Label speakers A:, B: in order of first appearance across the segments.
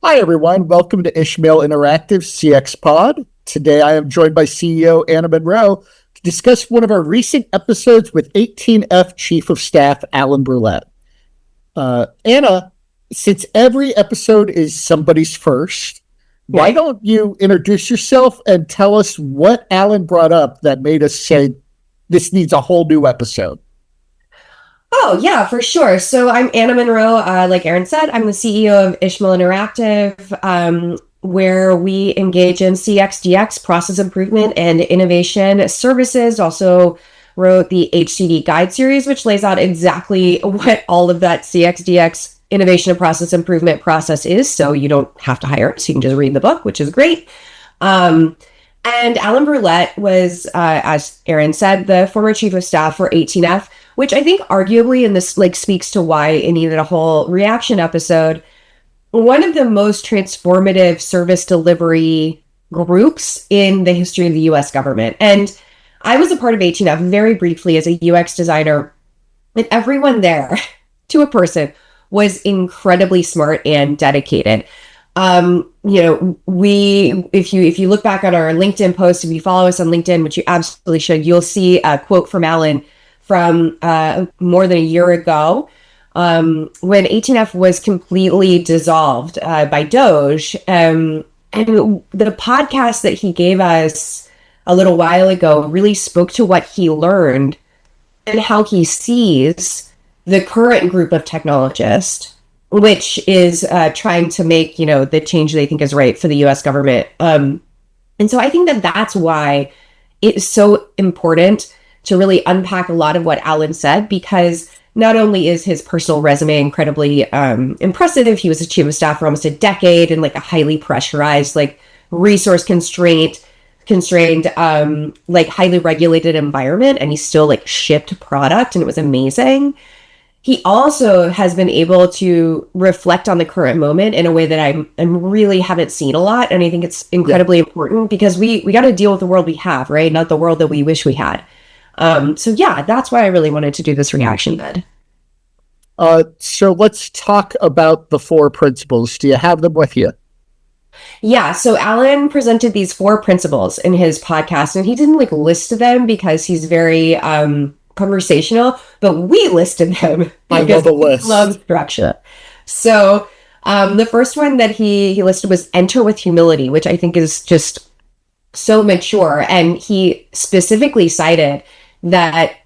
A: Hi, everyone. Welcome to Ishmael Interactive CX Pod. Today, I am joined by CEO Anna Monroe to discuss one of our recent episodes with 18F Chief of Staff Alan Brouilette. Anna, since every episode is somebody's first, why don't you introduce yourself and tell us what Alan brought up that made us say this needs a whole new episode?
B: Oh, yeah, for sure. So I'm Anna Monroe. Like Aaron said, I'm the CEO of Ishmael Interactive, where we engage in CX, DX, process improvement, and innovation services. Also wrote the HCD Guide series, which lays out exactly what all of that CX, DX, innovation, and process improvement process is. So you don't have to hire us. You can just read the book, which is great. And Alan Brouilette was, as Aaron said, the former chief of staff for 18F, which I think arguably, and this speaks to why it needed a whole reaction episode, one of the most transformative service delivery groups in the history of the US government. And I was a part of 18F very briefly as a UX designer, and everyone there, to a person, was incredibly smart and dedicated. If you look back on our LinkedIn post, if you follow us on LinkedIn, which you absolutely should, you'll see a quote from Alan from more than a year ago, when 18F was completely dissolved by Doge. And the podcast that he gave us a little while ago really spoke to what he learned and how he sees the current group of technologists, which is trying to make, the change they think is right for the US government. And so I think that that's why it's so important to really unpack a lot of what Alan said, because not only is his personal resume incredibly impressive, he was a chief of staff for almost a decade in a highly pressurized, resource constrained, highly regulated environment, and he still shipped product and it was amazing. He also has been able to reflect on the current moment in a way that I really haven't seen a lot. And I think it's incredibly important because we got to deal with the world we have, right? Not the world that we wish we had. That's why I really wanted to do this reaction vid.
A: So let's talk about the four principles. Do you have them with you?
B: Yeah, so Alan presented these four principles in his podcast, and he didn't list them because he's very conversational, but we listed them.
A: I love a list.
B: Love structure. So the first one that he listed was enter with humility, which I think is just so mature. And he specifically cited that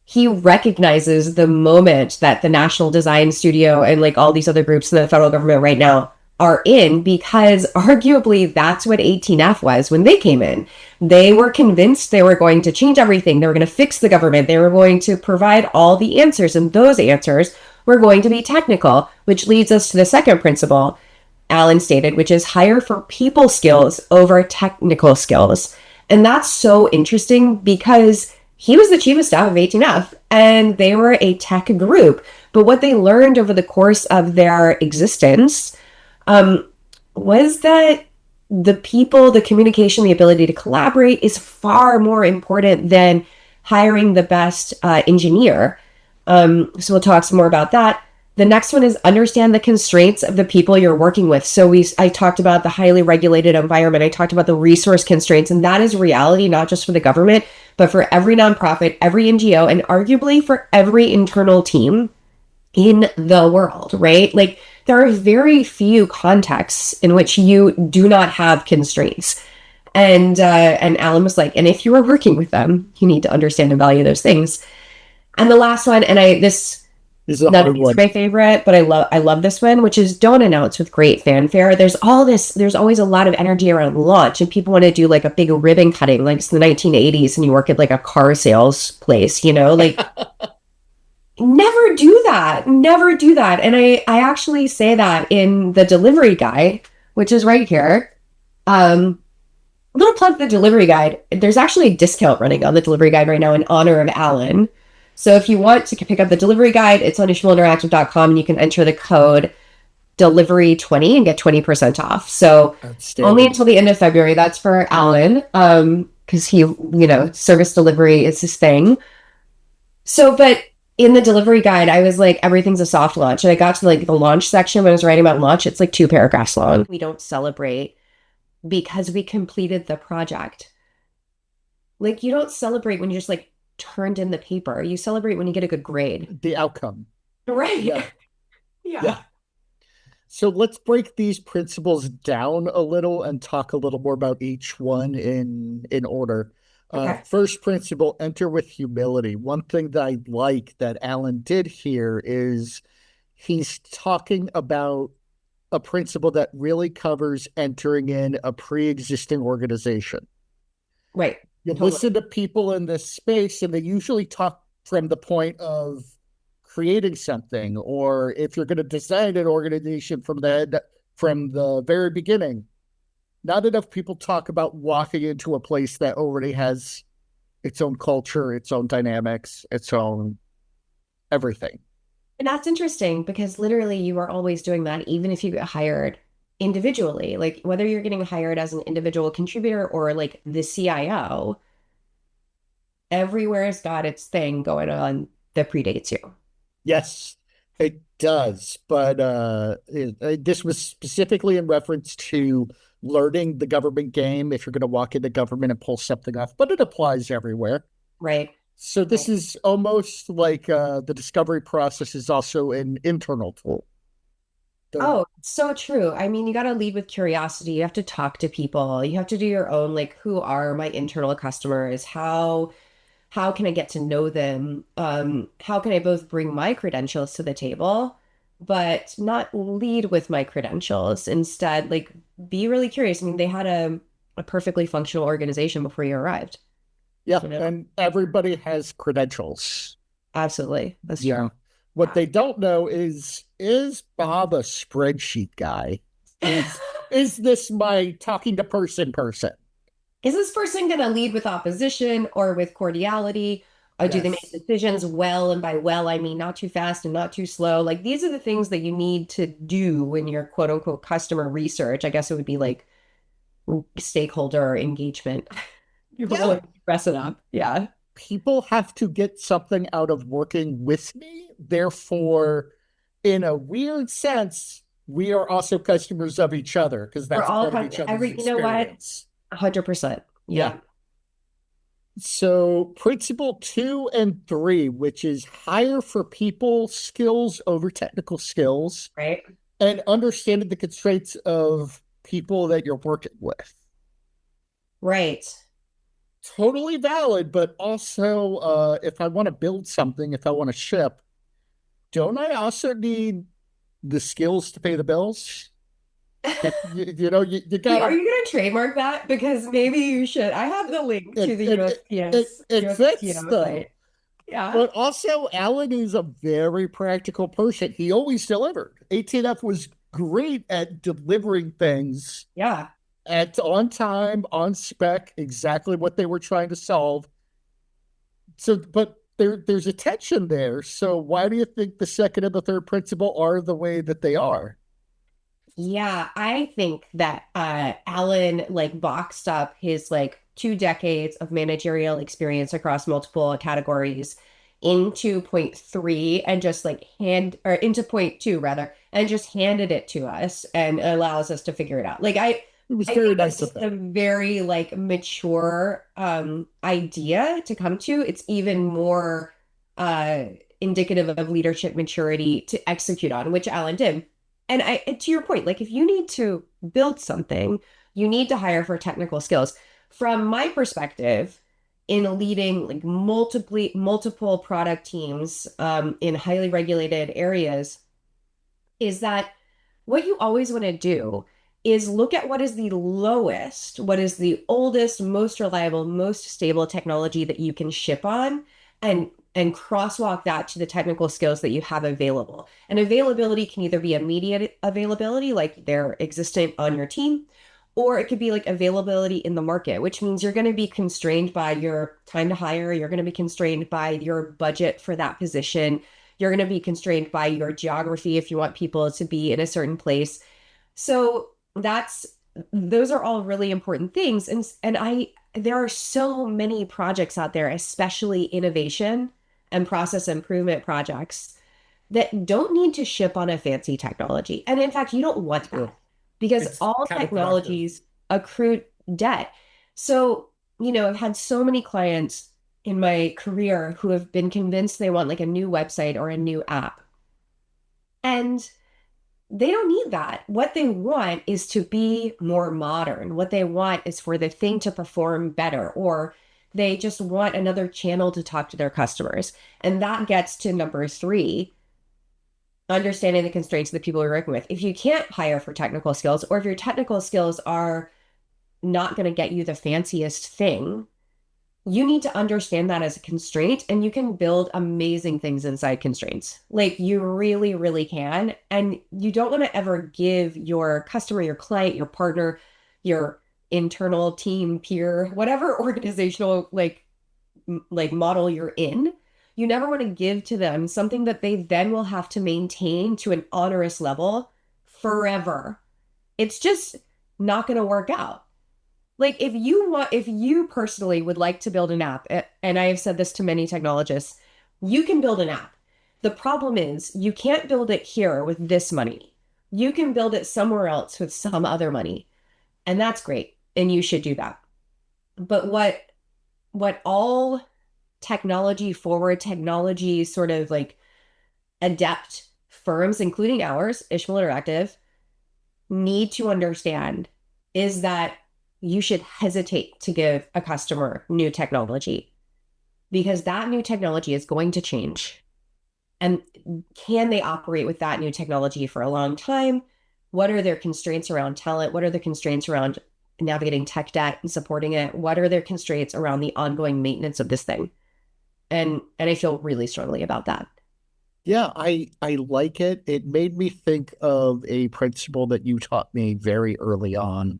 B: he recognizes the moment that the National Design Studio and all these other groups in the federal government right now are in, because arguably that's what 18F was when they came in. They were convinced they were going to change everything. They were going to fix the government. They were going to provide all the answers, and those answers were going to be technical, which leads us to the second principle Alan stated, which is hire for people skills over technical skills. And that's so interesting because he was the chief of staff of 18F and they were a tech group. But what they learned over the course of their existence was that the people, the communication, the ability to collaborate is far more important than hiring the best engineer. So we'll talk some more about that. The next one is understand the constraints of the people you're working with. So I talked about the highly regulated environment. I talked about the resource constraints, and that is reality, not just for the government, but for every nonprofit, every NGO, and arguably for every internal team in the world, right? There are very few contexts in which you do not have constraints. And Alan was and if you are working with them, you need to understand and value those things. And the last one, and this is my favorite, but I love this one, which is don't announce with great fanfare. There's always a lot of energy around launch, and people want to do a big ribbon cutting, it's the 1980s, and you work at a car sales place, Never do that. And I actually say that in the delivery guide, which is right here. I'm going to plug the delivery guide. There's actually a discount running on the delivery guide right now in honor of Alan. So if you want to pick up the delivery guide, it's on ishmaelinteractive.com, and you can enter the code delivery20 and get 20% off. So only until the end of February. That's for Alan, because he, service delivery is his thing. So, but in the delivery guide, I was like, everything's a soft launch. And I got to like the launch section when I was writing about launch, it's like 2 paragraphs long. We don't celebrate because we completed the project. Like, you don't celebrate when you just like turned in the paper. You celebrate when you get a good grade.
A: The outcome.
B: Right.
A: Yeah.
B: Yeah.
A: Yeah. So let's break these principles down a little and talk a little more about each one in order.
B: Okay.
A: First principle, enter with humility. One thing that I like that Alan did here is he's talking about a principle that really covers entering in a pre-existing organization.
B: Right.
A: You
B: Totally.
A: listen to people in this space, and they usually talk from the point of creating something, or if you're going to design an organization from the very beginning. Not enough people talk about walking into a place that already has its own culture, its own dynamics, its own everything.
B: And that's interesting because literally you are always doing that, even if you get hired individually. Like whether you're getting hired as an individual contributor or like the CIO, everywhere's got its thing going on that predates you.
A: Yes, it does. But this was specifically in reference to learning the government game if you're going to walk into government and pull something off, but it applies everywhere.
B: Right.
A: So this
B: Right.
A: is almost like the discovery process is also an internal tool. The,
B: Oh, so true. I mean, you got to lead with curiosity. You have to talk to people. You have to do your own, like, who are my internal customers? How can I get to know them? How can I both bring my credentials to the table, but not lead with my credentials? Instead, like, be really curious. I mean, they had a perfectly functional organization before you arrived,
A: yeah,
B: you know?
A: and everybody has credentials.
B: Absolutely. That's true.
A: Yeah. What they don't know is Bob a spreadsheet guy? Is this my talking to person?
B: Is this person going to lead with opposition or with cordiality? Or do they make
A: Yes.
B: decisions well? And by well, I mean not too fast and not too slow. Like these are the things that you need to do when you're quote unquote customer research. I guess it would be like stakeholder engagement. You don't
A: Yeah.
B: really dress it up. Yeah.
A: People have to get something out of working with me. Therefore, in a weird sense, we are also customers of each other because
B: We're
A: that's
B: all
A: part of each other's
B: every, you know what?
A: experience.
B: 100%.
A: Yeah.
B: Yeah.
A: So, principle 2 and 3, which is hire for people skills over technical skills
B: Right.
A: and understanding the constraints of people that you're working with.
B: Right.
A: Totally valid, but also if I want to build something, if I want to ship, don't I also need the skills to pay the bills? You
B: Are
A: gotta
B: you going to trademark that? Because maybe you should. I have the link to
A: it
B: the
A: it it fits
B: USPTO
A: though.
B: site. Yeah.
A: But also, Alan is a very practical person. He always delivered. 18F was great at delivering things
B: Yeah.
A: at on time, on spec, exactly what they were trying to solve. So, but there's a tension there. So, why do you think the second and the third principle are the way that they are?
B: Yeah, I think that Alan like boxed up his like 2 decades of managerial experience across multiple categories into point three and just like hand or into point two rather and just handed it to us and allows us to figure it out. Like
A: It was
B: I
A: very
B: think that's
A: nice of
B: just
A: them.
B: a very like mature idea to come to. It's even more uh indicative of leadership maturity to execute on, which Alan did. And to your point, like if you need to build something, you need to hire for technical skills. From my perspective, in leading like multiple product teams in highly regulated areas, is that what you always want to do is look at what is the lowest, what is the oldest, most reliable, most stable technology that you can ship on and crosswalk that to the technical skills that you have available. And availability can either be immediate availability, like they're existent on your team, or it could be like availability in the market, which means you're going to be constrained by your time to hire, you're going to be constrained by your budget for that position, you're going to be constrained by your geography if you want people to be in a certain place. So that's those are all really important things. And I there are so many projects out there, especially innovation and process improvement projects that don't need to ship on a fancy technology. And in fact, you don't want
A: Sure.
B: that because
A: It's
B: all
A: counterproductive.
B: technologies accrue debt. So, I've had so many clients in my career who have been convinced they want like a new website or a new app. And they don't need that. What they want is to be more modern. What they want is for the thing to perform better, or they just want another channel to talk to their customers. And that gets to number three, understanding the constraints of the people you're working with. If you can't hire for technical skills, or if your technical skills are not going to get you the fanciest thing, you need to understand that as a constraint, and you can build amazing things inside constraints. Like you really, really can. And you don't want to ever give your customer, your client, your partner, your internal team, peer, whatever organizational like model you're in, you never want to give to them something that they then will have to maintain to an onerous level forever. It's just not going to work out. Like if you personally would like to build an app, and I have said this to many technologists, you can build an app. The problem is you can't build it here with this money. You can build it somewhere else with some other money. And that's great. And you should do that. But what all technology forward, technology sort of like adept firms, including ours, Ishmael Interactive, need to understand is that you should hesitate to give a customer new technology because that new technology is going to change. And can they operate with that new technology for a long time? What are their constraints around talent? What are the constraints around navigating tech debt and supporting it? What are their constraints around the ongoing maintenance of this thing? And I feel really strongly about that.
A: Yeah, I like it. It made me think of a principle that you taught me very early on,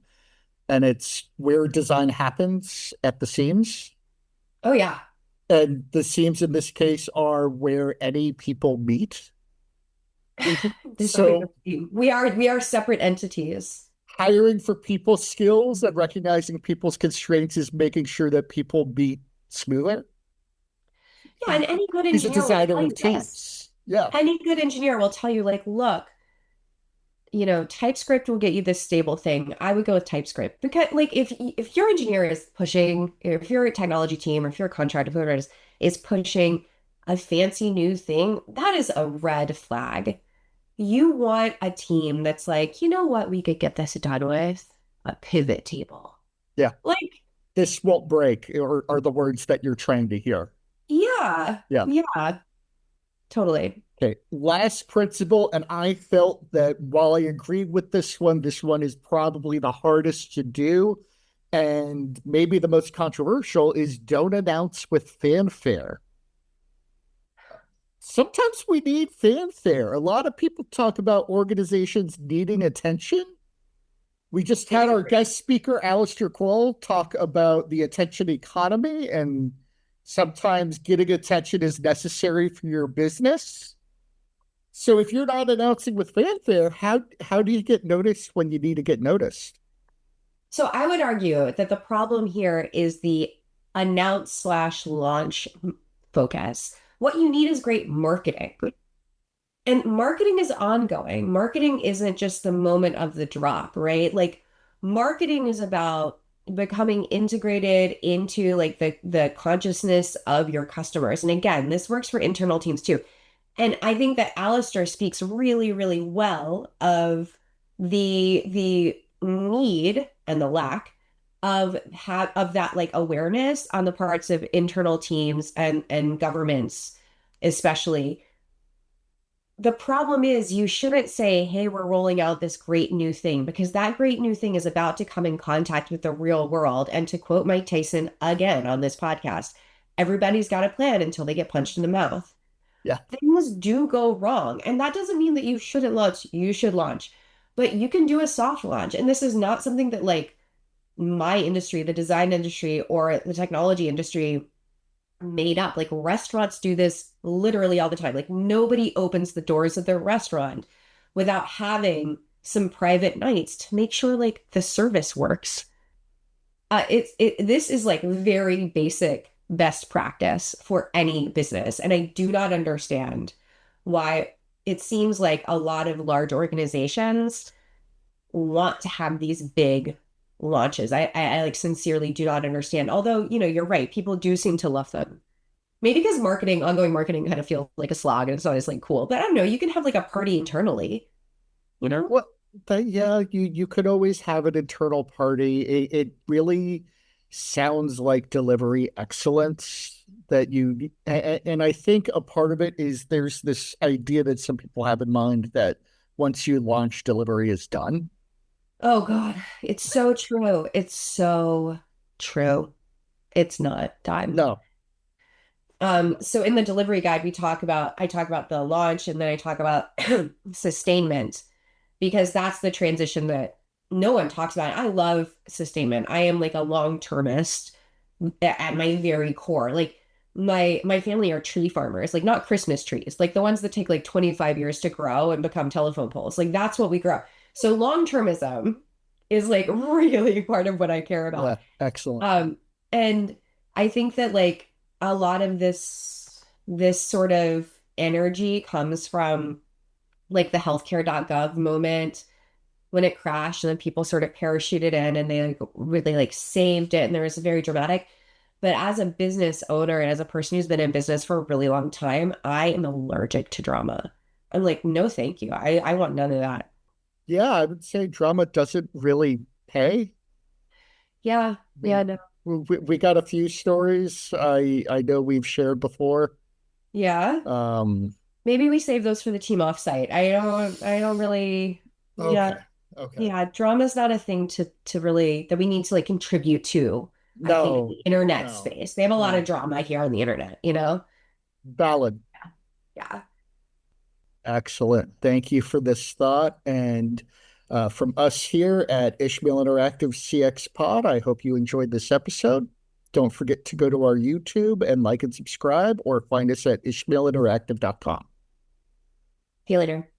A: and it's where design happens at the seams.
B: Oh yeah,
A: And the seams in this case are where any people meet.
B: there's nothing to
A: So
B: see. We are separate entities.
A: hiring for people skills and recognizing people's constraints is making sure that people meet smoother.
B: Yeah, and any good
A: He's a
B: engineer will
A: designer
B: tell
A: of
B: you this.
A: teams. Yeah.
B: Any good engineer will tell you, like, look, TypeScript will get you this stable thing. I would go with TypeScript because, like, if your engineer is pushing, if you're a technology team, or if you're a contractor, whoever it is pushing a fancy new thing, that is a red flag. You want a team that's like, you know what, we could get this done with a pivot table.
A: Yeah.
B: Like,
A: This won't break, or are the words that you're trying to hear.
B: yeah,
A: Yeah.
B: yeah, totally.
A: Okay. Last principle, and I felt that while I agreed with this one is probably the hardest to do and maybe the most controversial, is don't announce with fanfare. Sometimes we need fanfare. A lot of people talk about organizations needing attention. We just had our guest speaker, Alistair Cole, talk about the attention economy, and sometimes getting attention is necessary for your business. So if you're not announcing with fanfare, how do you get noticed when you need to get noticed?
B: So I would argue that the problem here is the announce slash launch focus. What you need is great marketing. And marketing is ongoing. Marketing isn't just the moment of the drop, right? Like marketing is about becoming integrated into like the consciousness of your customers. And again, this works for internal teams too. And I think that Alistair speaks really, really well of the need and the lack of that like awareness on the parts of internal teams and governments, especially. The problem is you shouldn't say, hey, we're rolling out this great new thing, because that great new thing is about to come in contact with the real world. And to quote Mike Tyson again on this podcast, everybody's got a plan until they get punched in the mouth.
A: Yeah.
B: Things do go wrong. And that doesn't mean that you shouldn't launch. You should launch. But you can do a soft launch. And this is not something that like my industry, the design industry, or the technology industry made up. Like restaurants do this literally all the time. Like nobody opens the doors of their restaurant without having some private nights to make sure like the service works. This is like very basic best practice for any business. And I do not understand why it seems like a lot of large organizations want to have these big launches. I like sincerely do not understand. Although, you're right. People do seem to love them. Maybe because ongoing marketing kind of feels like a slog and it's always like cool. But I don't know, you can have like a party internally, you know?
A: Well, yeah, you could always have an internal party. It really sounds like delivery excellence and I think a part of it is there's this idea that some people have in mind that once you launch, delivery is done.
B: Oh God, it's so true. It's so true. It's not done.
A: No,
B: So in the delivery guide, I talk about the launch and then I talk about sustainment because that's the transition that no one talks about. I love sustainment. I am like a long-termist at my very core. Like my family are tree farmers, like not Christmas trees, like the ones that take like 25 years to grow and become telephone poles. Like that's what we grow. So long-termism is like really part of what I care about.
A: yeah, excellent.
B: And I think that like a lot of this sort of energy comes from like the healthcare.gov moment when it crashed and then people sort of parachuted in and they like really like saved it and there was very dramatic. But as a business owner and as a person who's been in business for a really long time, I am allergic to drama. I'm like, no, thank you. I want none of that.
A: Yeah, I would say drama doesn't really pay.
B: Yeah.
A: I
B: Yeah.
A: mean,
B: No.
A: we got a few stories I know we've shared before.
B: Yeah.
A: Um,
B: Maybe we save those for the team offsite. I don't really, yeah.
A: okay, okay.
B: Yeah, drama's not a thing to really that we need to like contribute to, I think, in
A: No,
B: the internet
A: no,
B: space. They have a lot of
A: no.
B: drama here on the internet, you know?
A: Valid.
B: Yeah.
A: Excellent. Thank you for this thought. And from us here at Ishmael Interactive CX Pod, I hope you enjoyed this episode. Don't forget to go to our YouTube and like and subscribe or find us at ishmaelinteractive.com.
B: See you later.